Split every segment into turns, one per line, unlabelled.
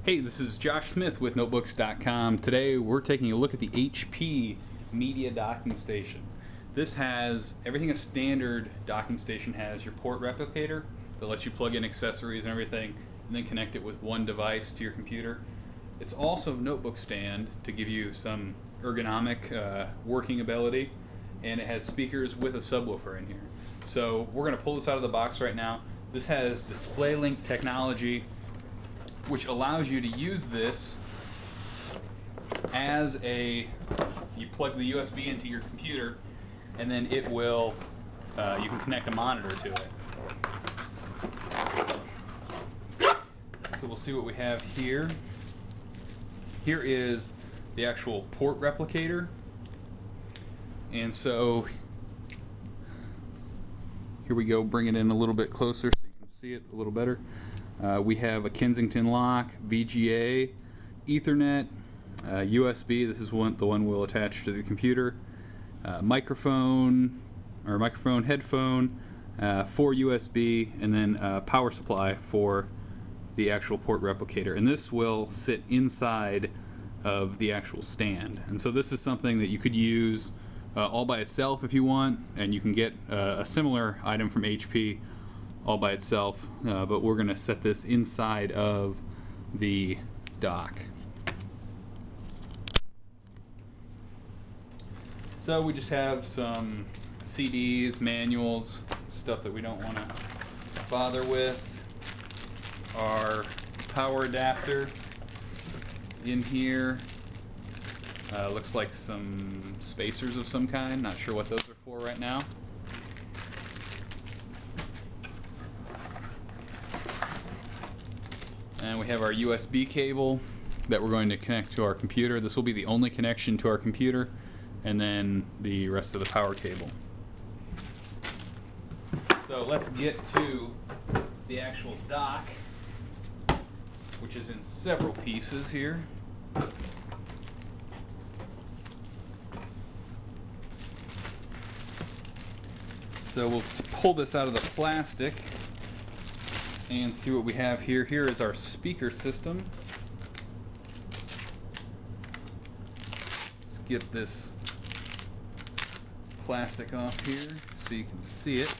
Hey, this is Josh Smith with Notebooks.com. Today we're taking a look at the HP Media Docking Station. This has everything a standard docking station has: your port replicator that lets you plug in accessories and everything, and then connect it with one device to your computer. It's also a notebook stand to give you some ergonomic working ability, and it has speakers with a subwoofer in here. So we're going to pull this out of the box right now. This has DisplayLink Technology, which allows you to use this as you plug the USB into your computer, and then it will, you can connect a monitor to it. So we'll see what we have here. Here is the actual port replicator. And so, here we go, bring it in a little bit closer so you can see it a little better. We have a Kensington lock, VGA, Ethernet, USB. This is the one we'll attach to the computer. Microphone, headphone, 4 USB, and then power supply for the actual port replicator. And this will sit inside of the actual stand. And so this is something that you could use all by itself if you want, and you can get a similar item from HP all by itself, but we're going to set this inside of the dock. So we just have some CDs, manuals, stuff that we don't want to bother with. Our power adapter in here. Looks like some spacers of some kind. Not sure what those are for right now. And we have our USB cable that we're going to connect to our computer. This will be the only connection to our computer, and then the rest of the power cable. So let's get to the actual dock, which is in several pieces here. So we'll pull this out of the plastic and see what we have here. Here is our speaker system. Let's get this plastic off here so you can see it.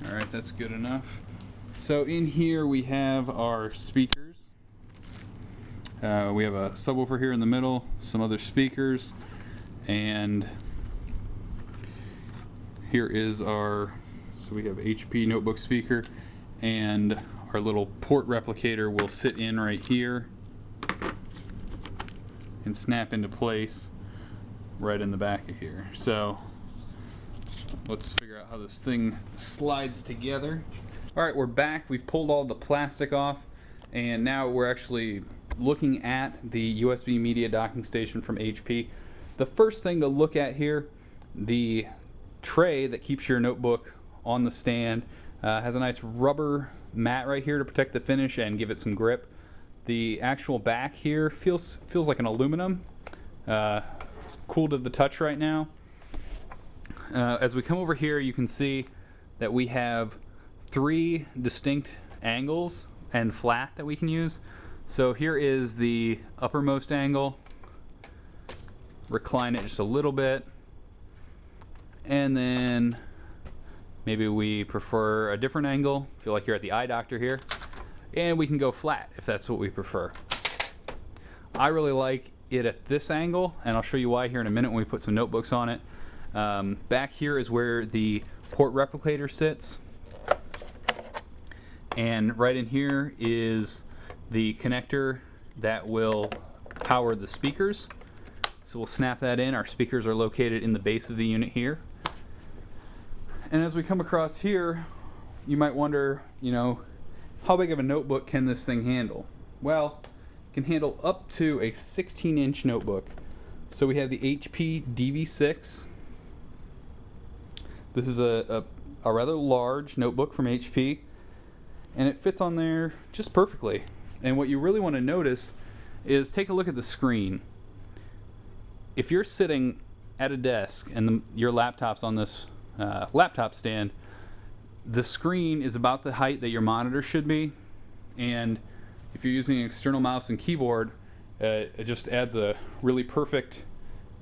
Alright, that's good enough. So in here we have our speakers. We have a subwoofer here in the middle, some other speakers, and here is so we have HP notebook speaker, and our little port replicator will sit in right here and snap into place right in the back of here. So let's figure out how this thing slides together. Alright, we're back. We've pulled all the plastic off, and now we're actually looking at the USB media docking station from HP. The first thing to look at here, the tray that keeps your notebook on the stand has a nice rubber mat right here to protect the finish and give it some grip. The actual back here feels like an aluminum. It's cool to the touch right now. As we come over here, you can see that we have 3 distinct angles and flat that we can use. So here is the uppermost angle. Recline it just a little bit, and then maybe we prefer a different angle. Feel like you're at the eye doctor here, and we can go flat if that's what we prefer. I really like it at this angle, and I'll show you why here in a minute when we put some notebooks on it. Back here is where the port replicator sits, and right in here is the connector that will power the speakers. So we'll snap that in. Our speakers are located in the base of the unit here. And as we come across here, you might wonder, how big of a notebook can this thing handle? Well, it can handle up to a 16-inch notebook. So we have the HP DV6. This is a rather large notebook from HP, and it fits on there just perfectly. And what you really want to notice is take a look at the screen. If you're sitting at a desk and your laptop's on this laptop stand, the screen is about the height that your monitor should be, and if you're using an external mouse and keyboard, it just adds a really perfect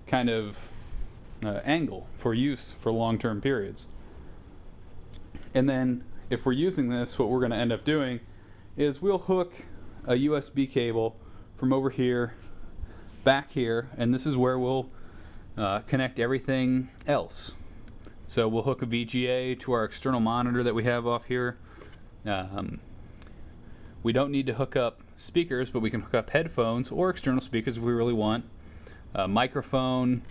kind of angle for use for long-term periods. And then if we're using this, what we're going to end up doing is we'll hook a USB cable from over here back here, and this is where we'll connect everything else. So we'll hook a VGA to our external monitor that we have off here. We don't need to hook up speakers, but we can hook up headphones or external speakers if we really want. Microphone,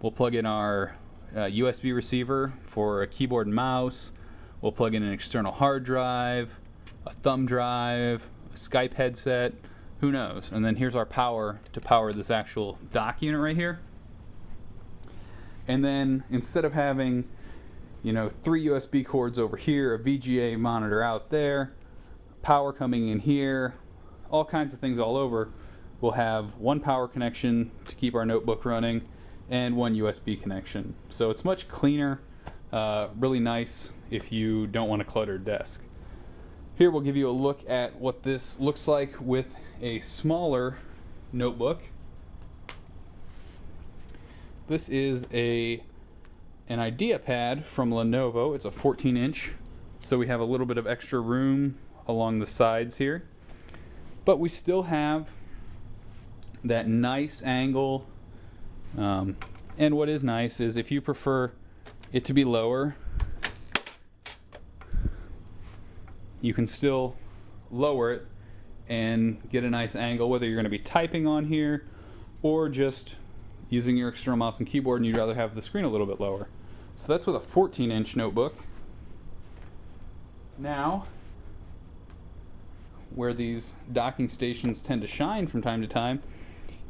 we'll plug in our USB receiver for a keyboard and mouse. We'll plug in an external hard drive, a thumb drive, a Skype headset, who knows. And then here's our power to power this actual dock unit right here. And then instead of having, 3 USB cords over here, a VGA monitor out there, power coming in here, all kinds of things all over, we'll have one power connection to keep our notebook running and one USB connection. So it's much cleaner, really nice if you don't want a cluttered desk. Here we'll give you a look at what this looks like with a smaller notebook. This is an IdeaPad from Lenovo. It's a 14-inch, so we have a little bit of extra room along the sides here. But we still have that nice angle. And what is nice is if you prefer it to be lower, you can still lower it and get a nice angle, whether you're going to be typing on here or just using your external mouse and keyboard and you'd rather have the screen a little bit lower. So that's with a 14-inch notebook. Now, where these docking stations tend to shine from time to time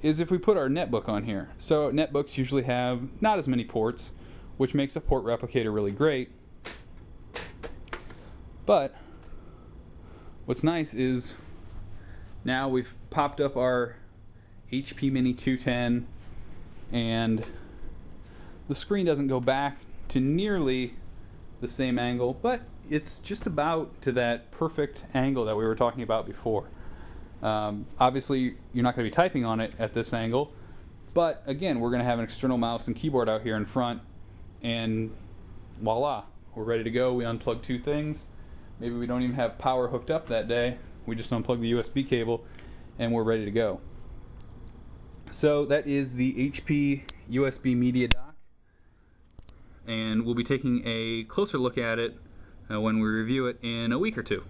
is if we put our netbook on here. So netbooks usually have not as many ports, which makes a port replicator really great. But what's nice is now we've popped up our HP Mini 210 and the screen doesn't go back to nearly the same angle, but it's just about to that perfect angle that we were talking about before. Obviously you're not going to be typing on it at this angle, but again, we're going to have an external mouse and keyboard out here in front, and voila, we're ready to go. We unplug 2 things. Maybe we don't even have power hooked up that day. We just unplug the USB cable and we're ready to go. So that is the HP USB Media Dock, and we'll be taking a closer look at it when we review it in a week or two.